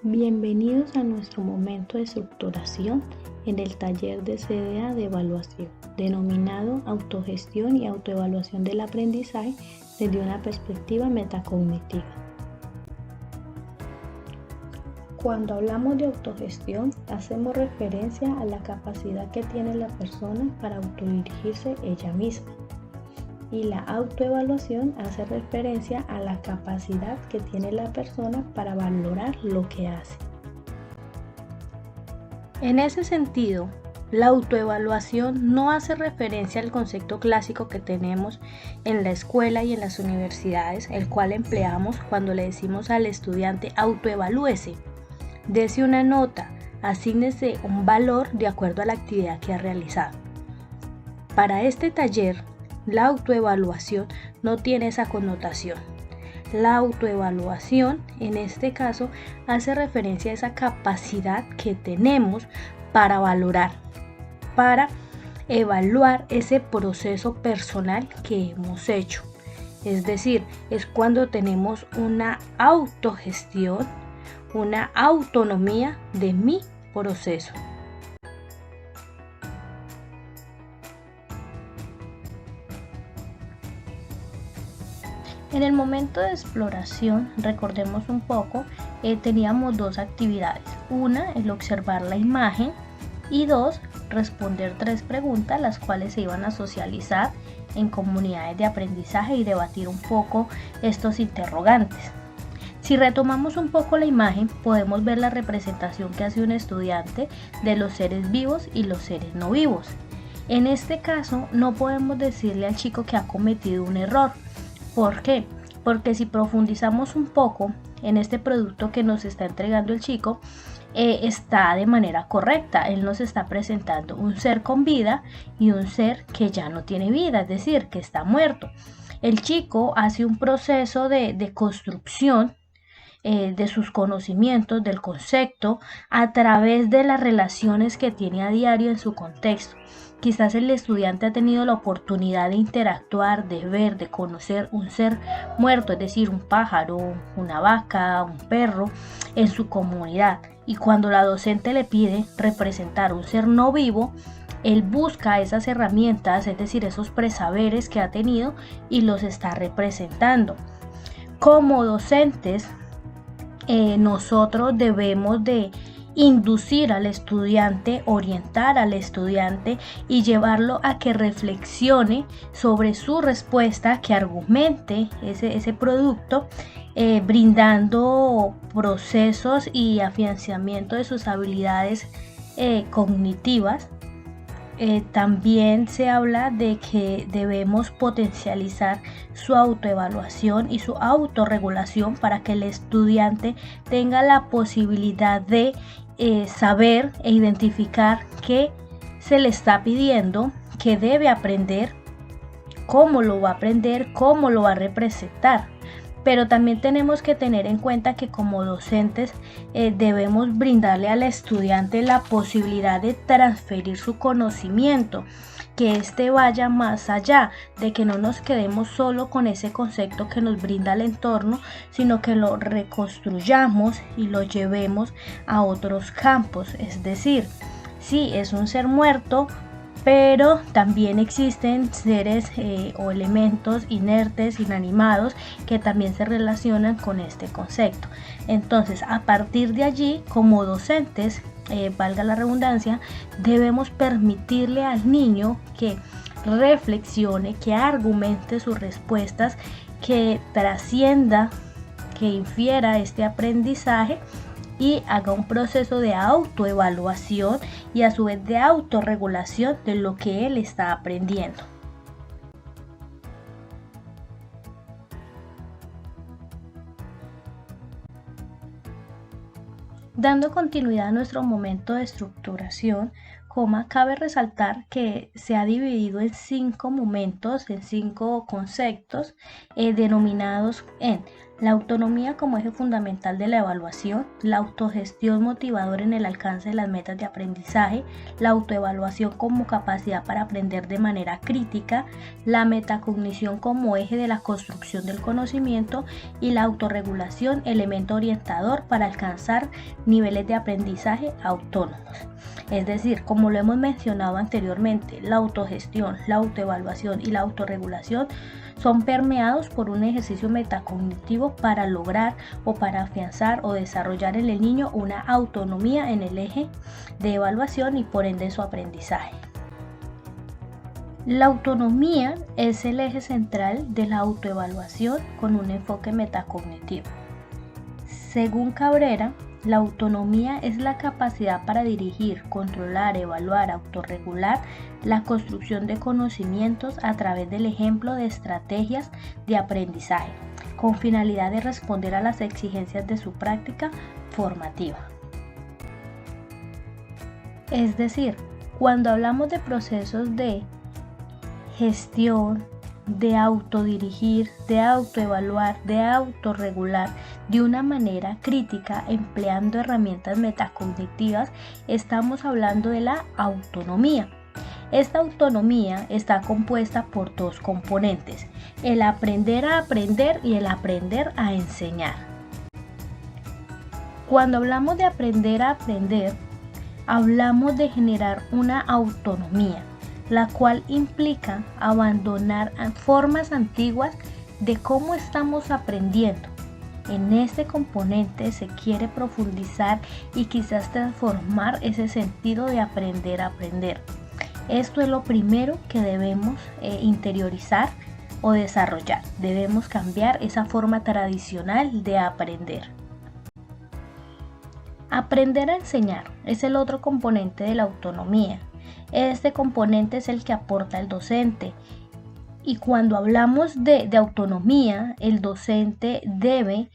Bienvenidos a nuestro momento de estructuración en el taller de CDA de evaluación, denominado Autogestión y Autoevaluación del Aprendizaje desde una perspectiva metacognitiva. Cuando hablamos de autogestión, hacemos referencia a la capacidad que tiene la persona para autodirigirse ella misma. Y la autoevaluación hace referencia a la capacidad que tiene la persona para valorar lo que hace. En ese sentido, la autoevaluación no hace referencia al concepto clásico que tenemos en la escuela y en las universidades, el cual empleamos cuando le decimos al estudiante autoevalúese, dese una nota, asígnese un valor de acuerdo a la actividad que ha realizado. Para este taller, la autoevaluación no tiene esa connotación. La autoevaluación, en este caso, hace referencia a esa capacidad que tenemos para valorar, para evaluar ese proceso personal que hemos hecho. Es decir, es cuando tenemos una autogestión, una autonomía de mi proceso. En el momento de exploración, recordemos un poco, teníamos dos actividades. Una, el observar la imagen, y dos, responder 3 preguntas, las cuales se iban a socializar en comunidades de aprendizaje y debatir un poco estos interrogantes. Si retomamos un poco la imagen, podemos ver la representación que hace un estudiante de los seres vivos y los seres no vivos. En este caso, no podemos decirle al chico que ha cometido un error. ¿Por qué? Porque si profundizamos un poco en este producto que nos está entregando el chico, está de manera correcta. Él nos está presentando un ser con vida y un ser que ya no tiene vida, es decir, que está muerto. El chico hace un proceso de construcción de sus conocimientos, del concepto, a través de las relaciones que tiene a diario en su contexto. Quizás el estudiante ha tenido la oportunidad de interactuar, de ver, de conocer un ser muerto, es decir, un pájaro, una vaca, un perro, en su comunidad. Y cuando la docente le pide representar un ser no vivo, él busca esas herramientas, es decir, esos presaberes que ha tenido y los está representando. Como docentes, nosotros debemos de inducir al estudiante, orientar al estudiante y llevarlo a que reflexione sobre su respuesta, que argumente ese producto, brindando procesos y afianzamiento de sus habilidades cognitivas. También se habla de que debemos potencializar su autoevaluación y su autorregulación para que el estudiante tenga la posibilidad de saber e identificar qué se le está pidiendo, qué debe aprender, cómo lo va a aprender, cómo lo va a representar. Pero también tenemos que tener en cuenta que como docentes debemos brindarle al estudiante la posibilidad de transferir su conocimiento, que éste vaya más allá, de que no nos quedemos solo con ese concepto que nos brinda el entorno, sino que lo reconstruyamos y lo llevemos a otros campos. Es decir, sí, es un ser muerto, pero también existen seres o elementos inertes, inanimados, que también se relacionan con este concepto. Entonces, a partir de allí, como docentes, valga la redundancia, debemos permitirle al niño que reflexione, que argumente sus respuestas, que trascienda, que infiera este aprendizaje y haga un proceso de autoevaluación y a su vez de autorregulación de lo que él está aprendiendo. Dando continuidad a nuestro momento de estructuración, cabe resaltar que se ha dividido en 5 momentos, en 5 conceptos denominados en La autonomía como eje fundamental de la evaluación, la autogestión motivadora en el alcance de las metas de aprendizaje, la autoevaluación como capacidad para aprender de manera crítica, la metacognición como eje de la construcción del conocimiento y la autorregulación, elemento orientador para alcanzar niveles de aprendizaje autónomos. Es decir, como lo hemos mencionado anteriormente, la autogestión, la autoevaluación y la autorregulación son permeados por un ejercicio metacognitivo para lograr o para afianzar o desarrollar en el niño una autonomía en el eje de evaluación y por ende su aprendizaje. La autonomía es el eje central de la autoevaluación con un enfoque metacognitivo. Según Cabrera, la autonomía es la capacidad para dirigir, controlar, evaluar, autorregular la construcción de conocimientos a través del ejemplo de estrategias de aprendizaje, con finalidad de responder a las exigencias de su práctica formativa. Es decir, cuando hablamos de procesos de gestión, de autodirigir, de autoevaluar, de autorregular de una manera crítica empleando herramientas metacognitivas, estamos hablando de la autonomía. Esta autonomía está compuesta por dos componentes, el aprender a aprender y el aprender a enseñar. Cuando hablamos de aprender a aprender, hablamos de generar una autonomía, la cual implica abandonar formas antiguas de cómo estamos aprendiendo. En este componente se quiere profundizar y quizás transformar ese sentido de aprender a aprender. Esto es lo primero que debemos interiorizar o desarrollar. Debemos cambiar esa forma tradicional de aprender. Aprender a enseñar es el otro componente de la autonomía. Este componente es el que aporta el docente. Y cuando hablamos de autonomía, el docente debe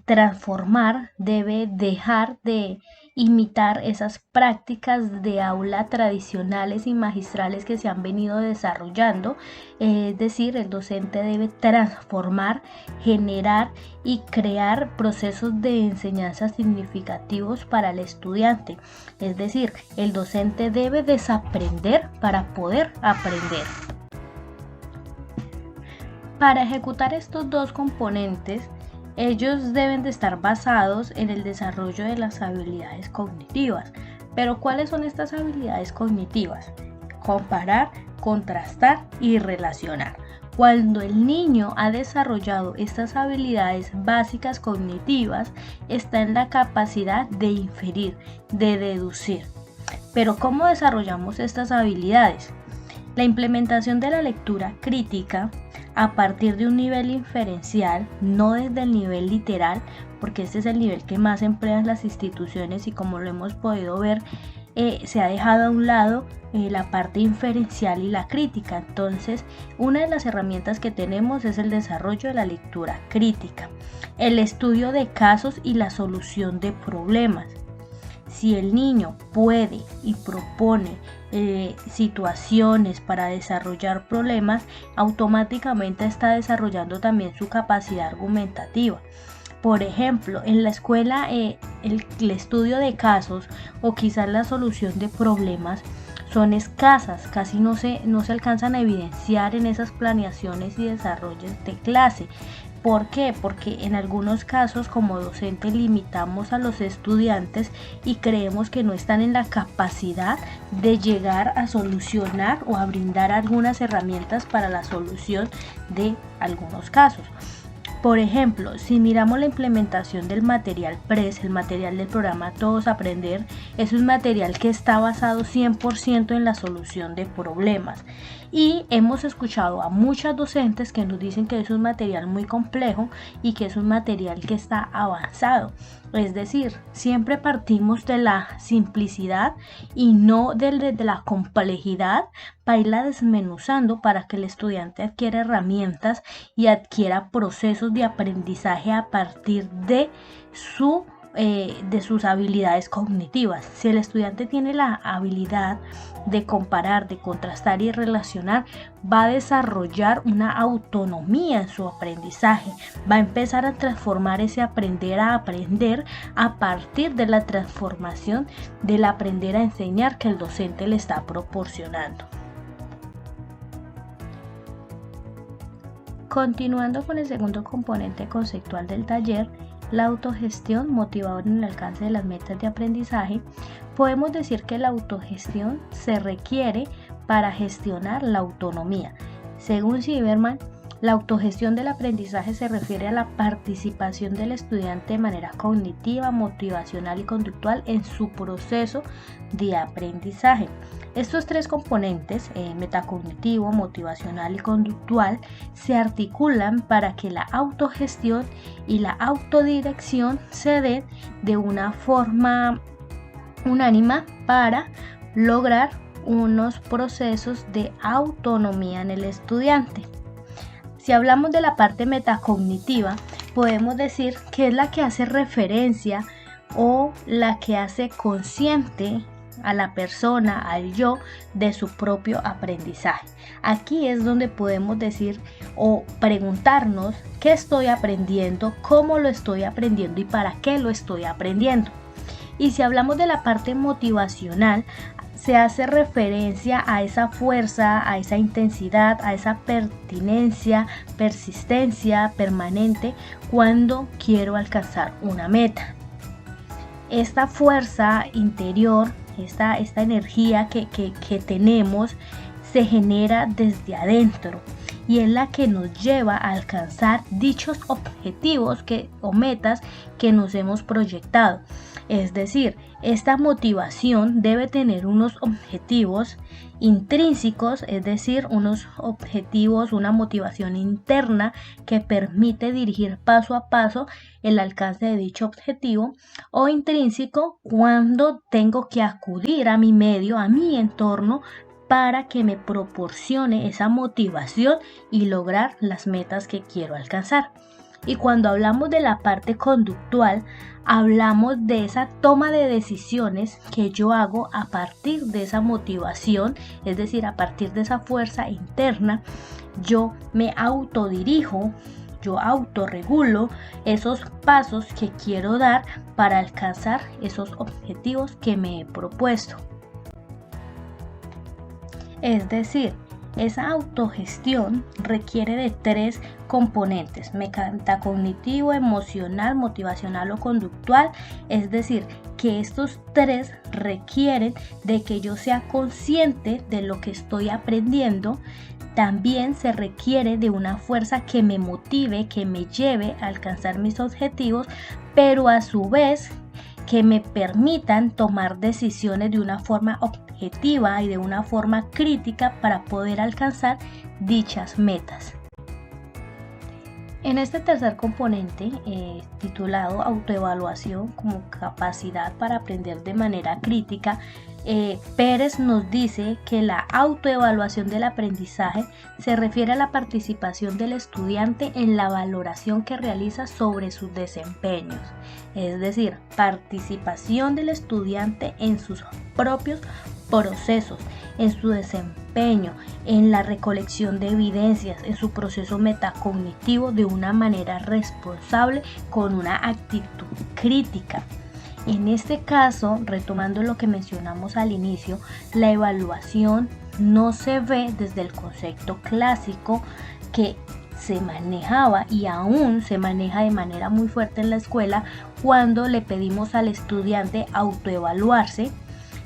transformar, debe dejar de imitar esas prácticas de aula tradicionales y magistrales que se han venido desarrollando. Es decir, el docente debe transformar, generar y crear procesos de enseñanza significativos para el estudiante. Es decir, el docente debe desaprender para poder aprender. Para ejecutar estos dos componentes, ellos deben de estar basados en el desarrollo de las habilidades cognitivas. Pero ¿cuáles son estas habilidades cognitivas? Comparar, contrastar y relacionar. Cuando el niño ha desarrollado estas habilidades básicas cognitivas, está en la capacidad de inferir, de deducir. Pero ¿cómo desarrollamos estas habilidades? La implementación de la lectura crítica a partir de un nivel inferencial, no desde el nivel literal, porque este es el nivel que más emplean las instituciones y como lo hemos podido ver, se ha dejado a un lado la parte inferencial y la crítica. Entonces, una de las herramientas que tenemos es el desarrollo de la lectura crítica, el estudio de casos y la solución de problemas. Si el niño puede y propone situaciones para desarrollar problemas, automáticamente está desarrollando también su capacidad argumentativa. Por ejemplo, en la escuela el estudio de casos o quizás la solución de problemas son escasas, casi no se alcanzan a evidenciar en esas planeaciones y desarrollos de clase. ¿Por qué? Porque en algunos casos como docente limitamos a los estudiantes y creemos que no están en la capacidad de llegar a solucionar o a brindar algunas herramientas para la solución de algunos casos. Por ejemplo, si miramos la implementación del material PRES, el material del programa Todos Aprender, es un material que está basado 100% en la solución de problemas. Y hemos escuchado a muchas docentes que nos dicen que es un material muy complejo y que es un material que está avanzado. Es decir, siempre partimos de la simplicidad y no de la complejidad para irla desmenuzando para que el estudiante adquiera herramientas y adquiera procesos de aprendizaje a partir de su de sus habilidades cognitivas. Si el estudiante tiene la habilidad de comparar, de contrastar y relacionar, va a desarrollar una autonomía en su aprendizaje, va a empezar a transformar ese aprender a aprender a partir de la transformación del aprender a enseñar que el docente le está proporcionando. Continuando con el segundo componente conceptual del taller, la autogestión motivadora en el alcance de las metas de aprendizaje, podemos decir que la autogestión se requiere para gestionar la autonomía. Según Zimmerman, la autogestión del aprendizaje se refiere a la participación del estudiante de manera cognitiva, motivacional y conductual en su proceso de aprendizaje. Estos tres componentes, metacognitivo, motivacional y conductual, se articulan para que la autogestión y la autodirección se den de una forma unánime para lograr unos procesos de autonomía en el estudiante. Si hablamos de la parte metacognitiva, podemos decir que es la que hace referencia o la que hace consciente a la persona, al yo, de su propio aprendizaje. Aquí es donde podemos decir o preguntarnos qué estoy aprendiendo, cómo lo estoy aprendiendo y para qué lo estoy aprendiendo. Y si hablamos de la parte motivacional, se hace referencia a esa fuerza, a esa intensidad, a esa pertinencia, persistencia permanente cuando quiero alcanzar una meta. Esta fuerza interior, esta energía que tenemos, se genera desde adentro y es la que nos lleva a alcanzar dichos objetivos o metas que nos hemos proyectado. Es decir, esta motivación debe tener unos objetivos intrínsecos, es decir, unos objetivos, una motivación interna que permite dirigir paso a paso el alcance de dicho objetivo, o intrínseco cuando tengo que acudir a mi medio, a mi entorno, para que me proporcione esa motivación y lograr las metas que quiero alcanzar. Y cuando hablamos de la parte conductual, hablamos de esa toma de decisiones que yo hago a partir de esa motivación, es decir, a partir de esa fuerza interna. Yo me autodirijo, yo autorregulo esos pasos que quiero dar para alcanzar esos objetivos que me he propuesto. Es decir, esa autogestión requiere de tres componentes: metacognitivo, emocional, motivacional o conductual. Es decir, que estos tres requieren de que yo sea consciente de lo que estoy aprendiendo. También se requiere de una fuerza que me motive, que me lleve a alcanzar mis objetivos, pero a su vez que me permitan tomar decisiones de una forma objetiva y de una forma crítica para poder alcanzar dichas metas. En este tercer componente, titulado autoevaluación como capacidad para aprender de manera crítica, Pérez nos dice que la autoevaluación del aprendizaje se refiere a la participación del estudiante en la valoración que realiza sobre sus desempeños, es decir, participación del estudiante en sus propios procesos, en su desempeño, en la recolección de evidencias, en su proceso metacognitivo de una manera responsable con una actitud crítica. En este caso, retomando lo que mencionamos al inicio, la evaluación no se ve desde el concepto clásico que se manejaba y aún se maneja de manera muy fuerte en la escuela cuando le pedimos al estudiante autoevaluarse.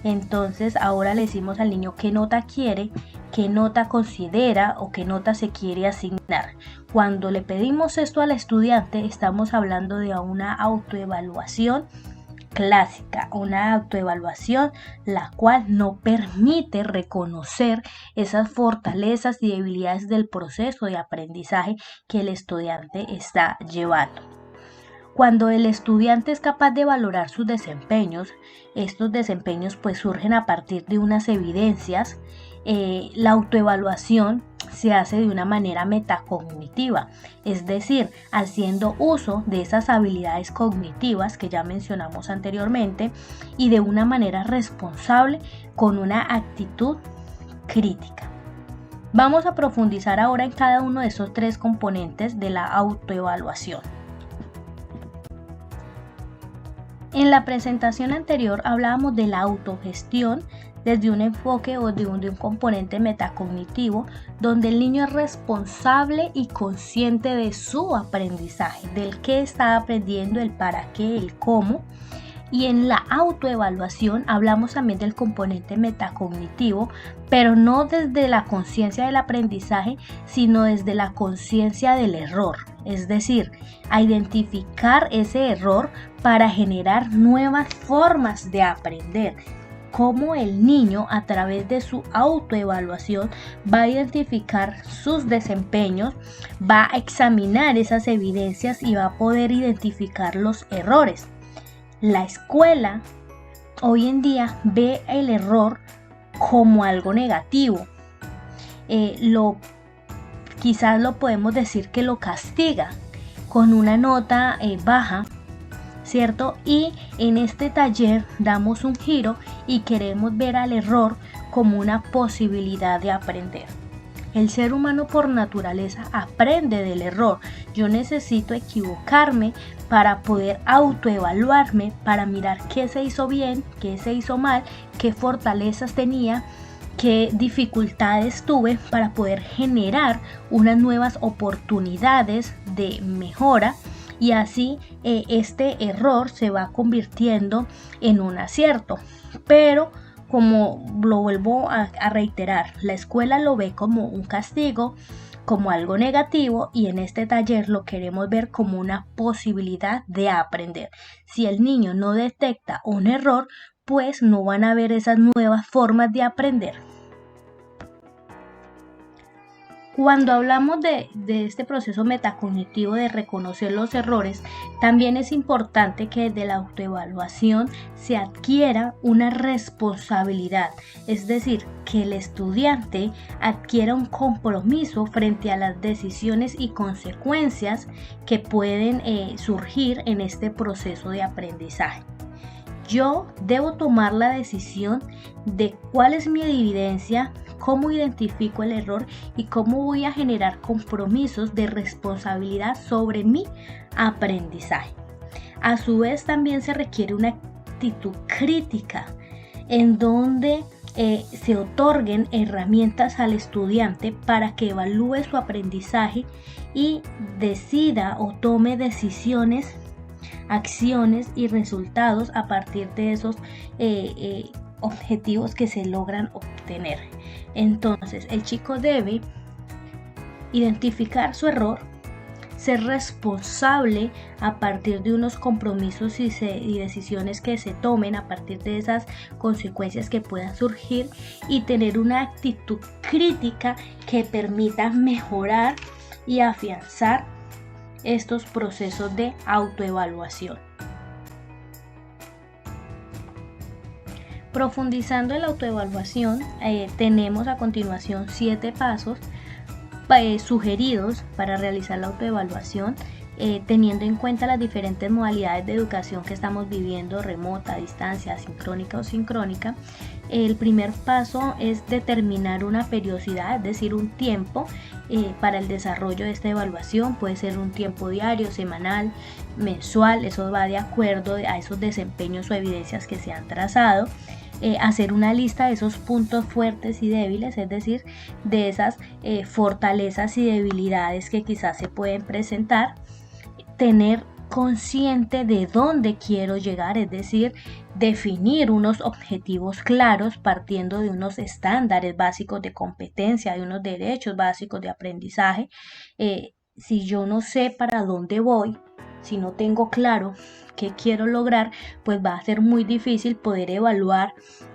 Entonces ahora le decimos al niño qué nota quiere, qué nota considera o qué nota se quiere asignar. Cuando le pedimos esto al estudiante, estamos hablando de una autoevaluación clásica, una autoevaluación la cual no permite reconocer esas fortalezas y debilidades del proceso de aprendizaje que el estudiante está llevando. Cuando el estudiante es capaz de valorar sus desempeños, estos desempeños pues surgen a partir de unas evidencias la autoevaluación se hace de una manera metacognitiva, es decir, haciendo uso de esas habilidades cognitivas que ya mencionamos anteriormente y de una manera responsable con una actitud crítica. Vamos a profundizar ahora en cada uno de esos 3 componentes de la autoevaluación. En la presentación anterior hablábamos de la autogestión desde un enfoque o de un componente metacognitivo, donde el niño es responsable y consciente de su aprendizaje, del qué está aprendiendo, el para qué, el cómo. Y en la autoevaluación hablamos también del componente metacognitivo, pero no desde la conciencia del aprendizaje, sino desde la conciencia del error, es decir, a identificar ese error para generar nuevas formas de aprender. Cómo el niño, a través de su autoevaluación, va a identificar sus desempeños, va a examinar esas evidencias y va a poder identificar los errores. La escuela hoy en día ve el error como algo negativo. Quizás lo podemos decir que lo castiga con una nota baja, ¿cierto? Y en este taller damos un giro y queremos ver al error como una posibilidad de aprender. El ser humano por naturaleza aprende del error. Yo necesito equivocarme para poder autoevaluarme, para mirar qué se hizo bien, qué se hizo mal, qué fortalezas tenía, qué dificultades tuve para poder generar unas nuevas oportunidades de mejora. Y así este error se va convirtiendo en un acierto. Pero como lo vuelvo a reiterar, la escuela lo ve como un castigo, como algo negativo, y en este taller lo queremos ver como una posibilidad de aprender. Si el niño no detecta un error, pues no van a haber esas nuevas formas de aprender. Cuando hablamos de este proceso metacognitivo de reconocer los errores, también es importante que desde la autoevaluación se adquiera una responsabilidad, es decir, que el estudiante adquiera un compromiso frente a las decisiones y consecuencias que pueden surgir en este proceso de aprendizaje. Yo debo tomar la decisión de cuál es mi evidencia, cómo identifico el error y cómo voy a generar compromisos de responsabilidad sobre mi aprendizaje. A su vez, también se requiere una actitud crítica en donde se otorguen herramientas al estudiante para que evalúe su aprendizaje y decida o tome decisiones, acciones y resultados a partir de esos objetivos que se logran obtener. Entonces, el chico debe identificar su error, ser responsable a partir de unos compromisos y decisiones que se tomen a partir de esas consecuencias que puedan surgir, y tener una actitud crítica que permita mejorar y afianzar estos procesos de autoevaluación. Profundizando en la autoevaluación, tenemos a continuación 7 pasos sugeridos para realizar la autoevaluación, teniendo en cuenta las diferentes modalidades de educación que estamos viviendo: remota, a distancia, asincrónica o sincrónica. El primer paso es determinar una periodicidad, es decir, un tiempo para el desarrollo de esta evaluación. Puede ser un tiempo diario, semanal, mensual, eso va de acuerdo a esos desempeños o evidencias que se han trazado. Hacer una lista de esos puntos fuertes y débiles, es decir, de esas fortalezas y debilidades que quizás se pueden presentar. Tener consciente de dónde quiero llegar, es decir, definir unos objetivos claros partiendo de unos estándares básicos de competencia, de unos derechos básicos de aprendizaje. Si yo no sé para dónde voy, si no tengo claro qué quiero lograr, pues va a ser muy difícil poder evaluar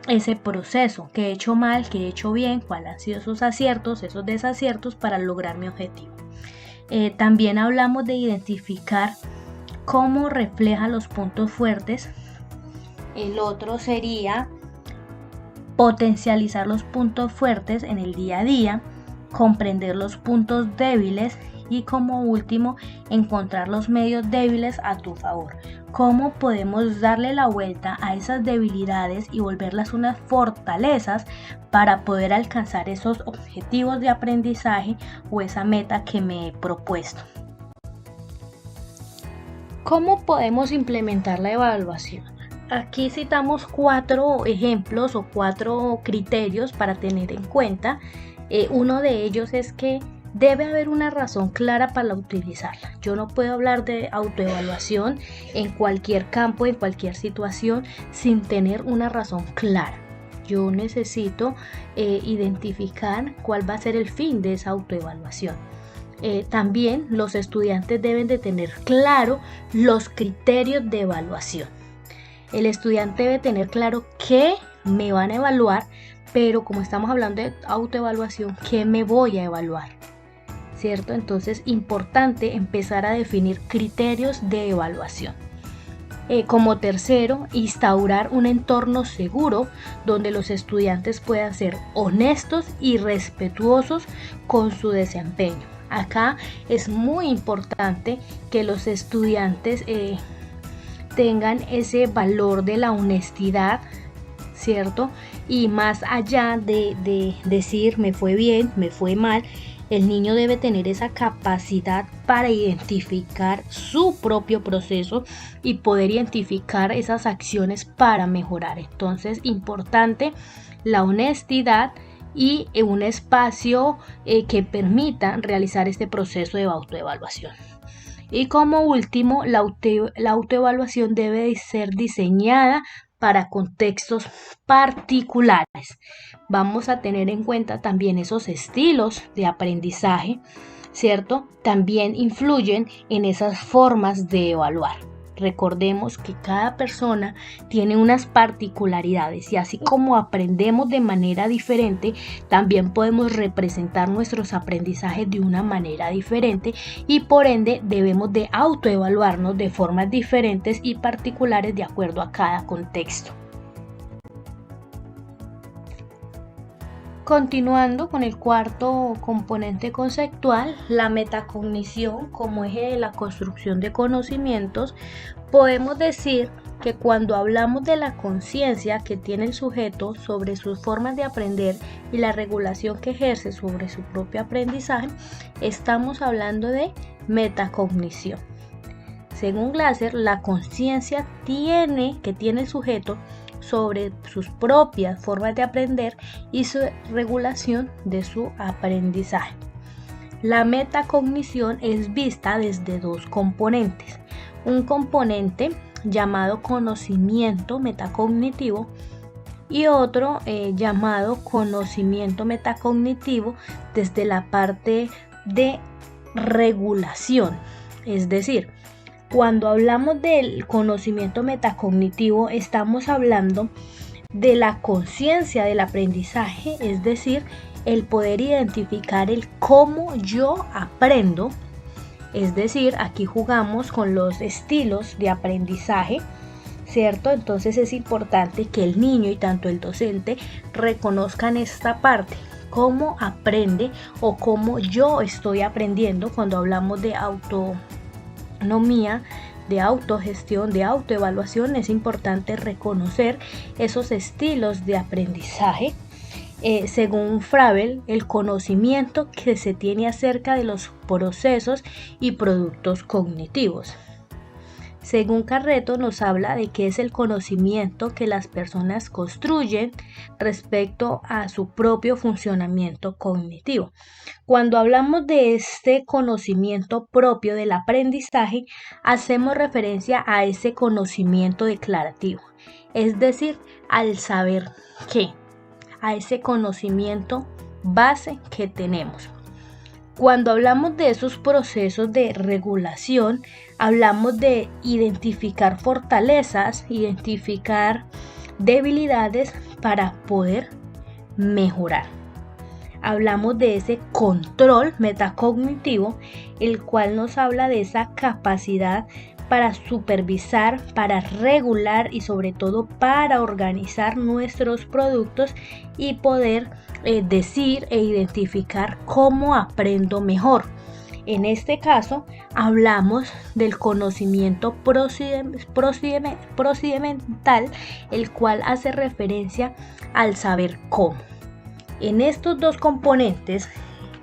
ese proceso, qué he hecho mal, qué he hecho bien, cuáles han sido esos aciertos, esos desaciertos para lograr mi objetivo. También hablamos de identificar cómo refleja los puntos fuertes. El otro sería potencializar los puntos fuertes en el día a día, comprender los puntos débiles y como último, encontrar los medios débiles a tu favor. ¿Cómo podemos darle la vuelta a esas debilidades y volverlas unas fortalezas para poder alcanzar esos objetivos de aprendizaje o esa meta que me he propuesto? ¿Cómo podemos implementar la evaluación? Aquí citamos 4 ejemplos o 4 criterios para tener en cuenta. Uno de ellos es que debe haber una razón clara para utilizarla. Yo no puedo hablar de autoevaluación en cualquier campo, en cualquier situación, sin tener una razón clara. Yo necesito identificar cuál va a ser el fin de esa autoevaluación. También los estudiantes deben de tener claro los criterios de evaluación. El estudiante debe tener claro qué me van a evaluar, pero como estamos hablando de autoevaluación, ¿qué me voy a evaluar? ¿Cierto? Entonces, importante empezar a definir criterios de evaluación. Como tercero, instaurar un entorno seguro donde los estudiantes puedan ser honestos y respetuosos con su desempeño. Acá es muy importante que los estudiantes tengan ese valor de la honestidad, ¿cierto? Y más allá de decir me fue bien, me fue mal, el niño debe tener esa capacidad para identificar su propio proceso y poder identificar esas acciones para mejorar. Entonces, importante la honestidad y un espacio que permita realizar este proceso de autoevaluación. Y como último, la autoevaluación debe ser diseñada para contextos particulares. Vamos a tener en cuenta también esos estilos de aprendizaje, ¿cierto? También influyen en esas formas de evaluar. Recordemos que cada persona tiene unas particularidades y así como aprendemos de manera diferente, también podemos representar nuestros aprendizajes de una manera diferente y por ende debemos de autoevaluarnos de formas diferentes y particulares de acuerdo a cada contexto. Continuando con el cuarto componente conceptual, la metacognición como eje de la construcción de conocimientos, podemos decir que cuando hablamos de la conciencia que tiene el sujeto sobre sus formas de aprender y la regulación que ejerce sobre su propio aprendizaje, estamos hablando de metacognición. Según Glasser, la conciencia que tiene el sujeto sobre sus propias formas de aprender y su regulación de su aprendizaje. La metacognición es vista desde 2 componentes. Un componente llamado conocimiento metacognitivo y otro llamado conocimiento metacognitivo desde la parte de regulación. Es decir, cuando hablamos del conocimiento metacognitivo, estamos hablando de la conciencia del aprendizaje, es decir, el poder identificar el cómo yo aprendo. Es decir, aquí jugamos con los estilos de aprendizaje, ¿cierto? Entonces es importante que el niño y tanto el docente reconozcan esta parte, cómo aprende o cómo yo estoy aprendiendo cuando hablamos de autonomía, de autogestión, de autoevaluación. Es importante reconocer esos estilos de aprendizaje. Según Fravel, el conocimiento que se tiene acerca de los procesos y productos cognitivos. Según Carreto, nos habla de que es el conocimiento que las personas construyen respecto a su propio funcionamiento cognitivo. Cuando hablamos de este conocimiento propio del aprendizaje, hacemos referencia a ese conocimiento declarativo, es decir, al saber qué, a ese conocimiento base que tenemos. Cuando hablamos de esos procesos de regulación, hablamos de identificar fortalezas, identificar debilidades para poder mejorar. Hablamos de ese control metacognitivo, el cual nos habla de esa capacidad para supervisar, para regular y sobre todo para organizar nuestros productos y poder decir e identificar cómo aprendo mejor. En este caso hablamos del conocimiento procedimental, el cual hace referencia al saber cómo. En estos dos componentes,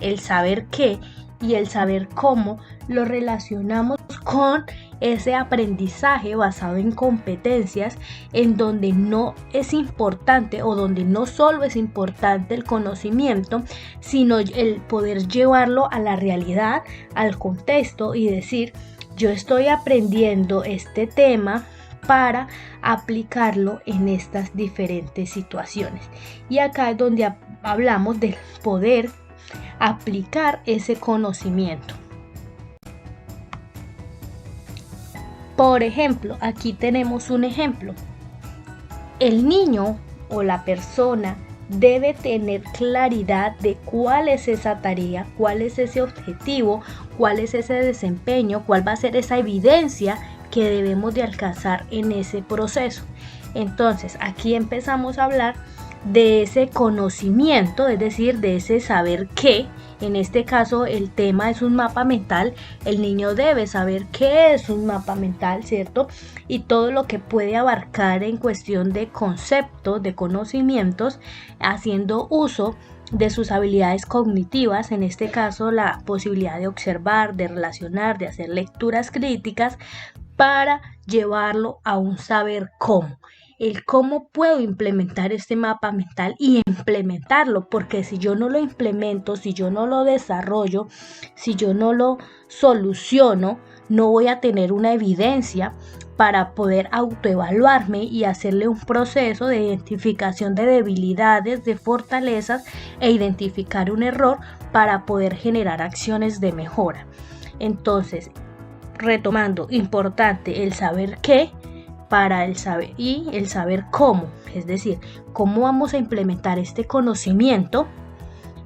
el saber qué y el saber cómo, lo relacionamos con ese aprendizaje basado en competencias, en donde no es importante o donde no solo es importante el conocimiento, sino el poder llevarlo a la realidad, al contexto y decir, yo estoy aprendiendo este tema para aplicarlo en estas diferentes situaciones. Y acá es donde hablamos del poder aplicar ese conocimiento. Por ejemplo, aquí tenemos un ejemplo. El niño o la persona debe tener claridad de cuál es esa tarea, cuál es ese objetivo, cuál es ese desempeño, cuál va a ser esa evidencia que debemos de alcanzar en ese proceso. Entonces, aquí empezamos a hablar de ese conocimiento, es decir, de ese saber qué. En este caso el tema es un mapa mental. El niño debe saber qué es un mapa mental, ¿cierto? Y todo lo que puede abarcar en cuestión de conceptos, de conocimientos, haciendo uso de sus habilidades cognitivas, en este caso la posibilidad de observar, de relacionar, de hacer lecturas críticas para llevarlo a un saber cómo. El cómo puedo implementar este mapa mental y implementarlo, porque si yo no lo implemento, si yo no lo desarrollo, si yo no lo soluciono, no voy a tener una evidencia para poder autoevaluarme y hacerle un proceso de identificación de debilidades, de fortalezas e identificar un error para poder generar acciones de mejora. Entonces, retomando, importante el saber qué para el saber y el saber cómo, es decir, cómo vamos a implementar este conocimiento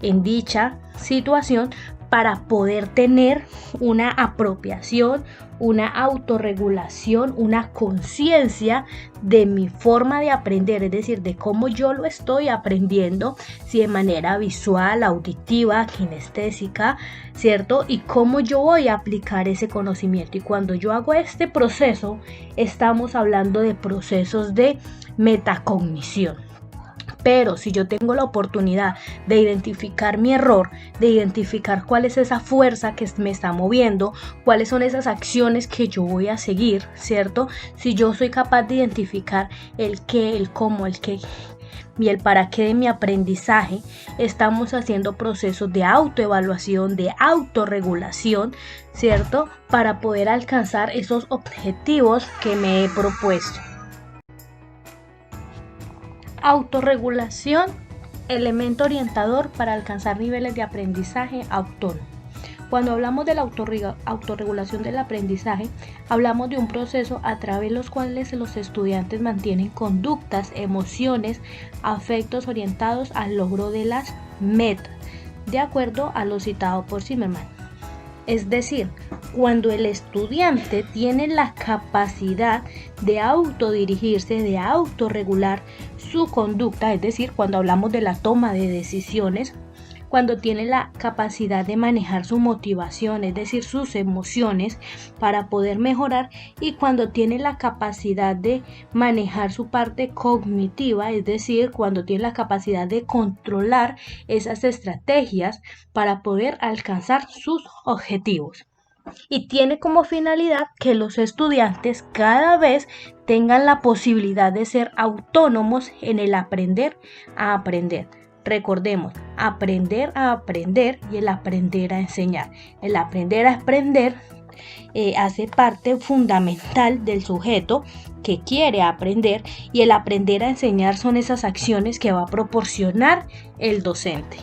en dicha situación para poder tener una apropiación, una autorregulación, una conciencia de mi forma de aprender, es decir, de cómo yo lo estoy aprendiendo, si de manera visual, auditiva, kinestésica, ¿cierto? Y cómo yo voy a aplicar ese conocimiento. Y cuando yo hago este proceso, estamos hablando de procesos de metacognición. Pero si yo tengo la oportunidad de identificar mi error, de identificar cuál es esa fuerza que me está moviendo, cuáles son esas acciones que yo voy a seguir, ¿cierto? Si yo soy capaz de identificar el qué, el cómo, el qué y el para qué de mi aprendizaje, estamos haciendo procesos de autoevaluación, de autorregulación, ¿cierto? Para poder alcanzar esos objetivos que me he propuesto. Autorregulación, elemento orientador para alcanzar niveles de aprendizaje autónomo. Cuando hablamos de la autorregulación del aprendizaje, hablamos de un proceso a través de los cuales los estudiantes mantienen conductas, emociones, afectos orientados al logro de las metas, de acuerdo a lo citado por Zimmerman. Es decir, cuando el estudiante tiene la capacidad de autodirigirse, de autorregular su conducta, es decir, cuando hablamos de la toma de decisiones, cuando tiene la capacidad de manejar su motivación, es decir, sus emociones para poder mejorar, y cuando tiene la capacidad de manejar su parte cognitiva, es decir, cuando tiene la capacidad de controlar esas estrategias para poder alcanzar sus objetivos. Y tiene como finalidad que los estudiantes cada vez tengan la posibilidad de ser autónomos en el aprender a aprender. Recordemos, aprender a aprender y el aprender a enseñar. El aprender a aprender hace parte fundamental del sujeto que quiere aprender, y el aprender a enseñar son esas acciones que va a proporcionar el docente.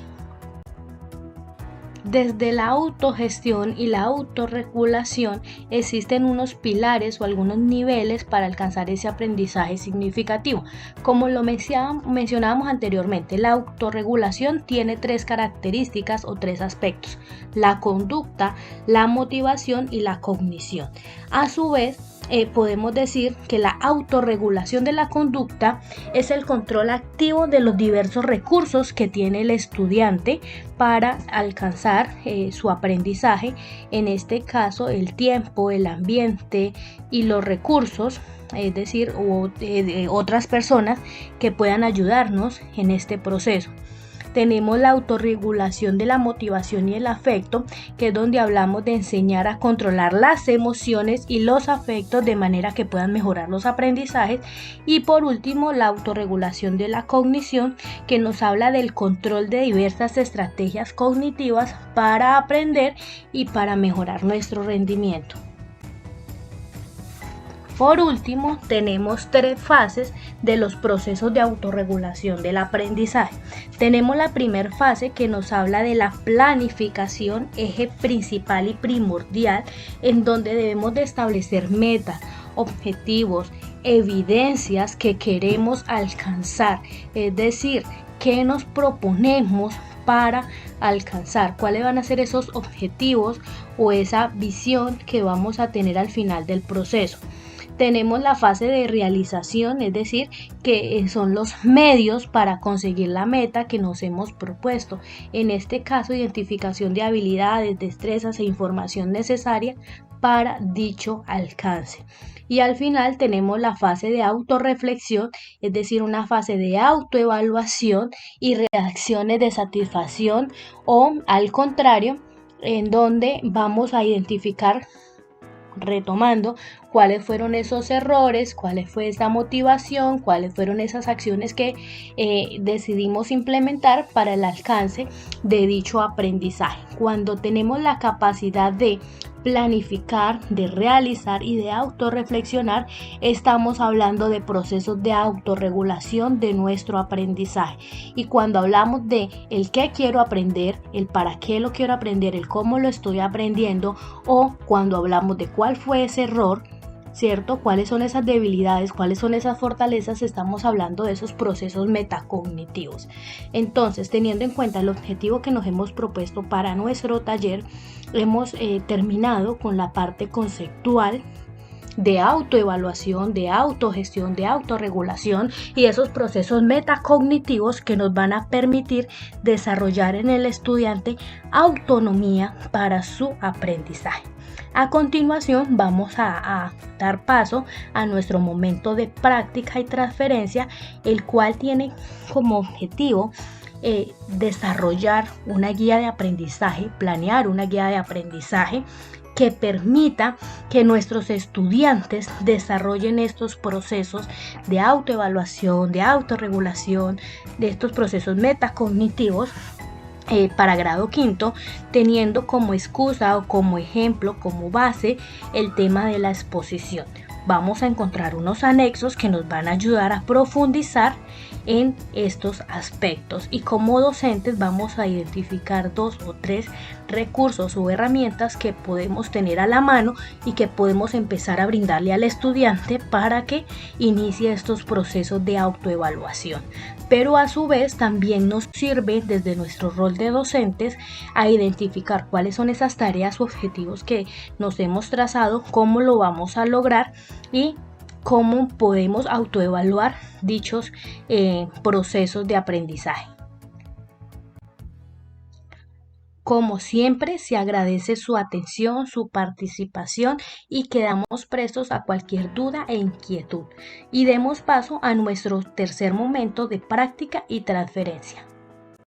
Desde la autogestión y la autorregulación existen unos pilares o algunos niveles para alcanzar ese aprendizaje significativo. Como lo mencionábamos anteriormente, la autorregulación tiene 3 características o 3 aspectos: la conducta, la motivación y la cognición. A su vez, podemos decir que la autorregulación de la conducta es el control activo de los diversos recursos que tiene el estudiante para alcanzar su aprendizaje, en este caso el tiempo, el ambiente y los recursos, es decir, otras personas que puedan ayudarnos en este proceso. Tenemos la autorregulación de la motivación y el afecto, que es donde hablamos de enseñar a controlar las emociones y los afectos de manera que puedan mejorar los aprendizajes. Y por último, la autorregulación de la cognición, que nos habla del control de diversas estrategias cognitivas para aprender y para mejorar nuestro rendimiento. Por último, tenemos 3 fases de los procesos de autorregulación del aprendizaje. Tenemos la primera fase, que nos habla de la planificación, eje principal y primordial, en donde debemos de establecer metas, objetivos, evidencias que queremos alcanzar, es decir, qué nos proponemos para alcanzar, cuáles van a ser esos objetivos o esa visión que vamos a tener al final del proceso. Tenemos la fase de realización, es decir, que son los medios para conseguir la meta que nos hemos propuesto. En este caso, identificación de habilidades, destrezas e información necesaria para dicho alcance. Y al final tenemos la fase de autorreflexión, es decir, una fase de autoevaluación y reacciones de satisfacción, o al contrario, en donde vamos a identificar, retomando, cuáles fueron esos errores, cuál fue esa motivación, cuáles fueron esas acciones que decidimos implementar para el alcance de dicho aprendizaje. Cuando tenemos la capacidad de planificar, de realizar y de autorreflexionar, estamos hablando de procesos de autorregulación de nuestro aprendizaje. Y cuando hablamos de el qué quiero aprender, el para qué lo quiero aprender, el cómo lo estoy aprendiendo, o cuando hablamos de cuál fue ese error, ¿cierto? ¿Cuáles son esas debilidades? ¿Cuáles son esas fortalezas? Estamos hablando de esos procesos metacognitivos. Entonces, teniendo en cuenta el objetivo que nos hemos propuesto para nuestro taller, hemos terminado con la parte conceptual de autoevaluación, de autogestión, de autorregulación y esos procesos metacognitivos que nos van a permitir desarrollar en el estudiante autonomía para su aprendizaje. A continuación vamos a dar paso a nuestro momento de práctica y transferencia, el cual tiene como objetivo desarrollar una guía de aprendizaje, planear una guía de aprendizaje que permita que nuestros estudiantes desarrollen estos procesos de autoevaluación, de autorregulación, de estos procesos metacognitivos para grado quinto, teniendo como excusa o como ejemplo, como base, el tema de la exposición. Vamos a encontrar unos anexos que nos van a ayudar a profundizar en estos aspectos, y como docentes vamos a identificar 2 o 3 recursos o herramientas que podemos tener a la mano y que podemos empezar a brindarle al estudiante para que inicie estos procesos de autoevaluación. Pero a su vez también nos sirve desde nuestro rol de docentes a identificar cuáles son esas tareas o objetivos que nos hemos trazado, cómo lo vamos a lograr y cómo podemos autoevaluar dichos procesos de aprendizaje. Como siempre, se agradece su atención, su participación y quedamos prestos a cualquier duda e inquietud. Y demos paso a nuestro tercer momento de práctica y transferencia.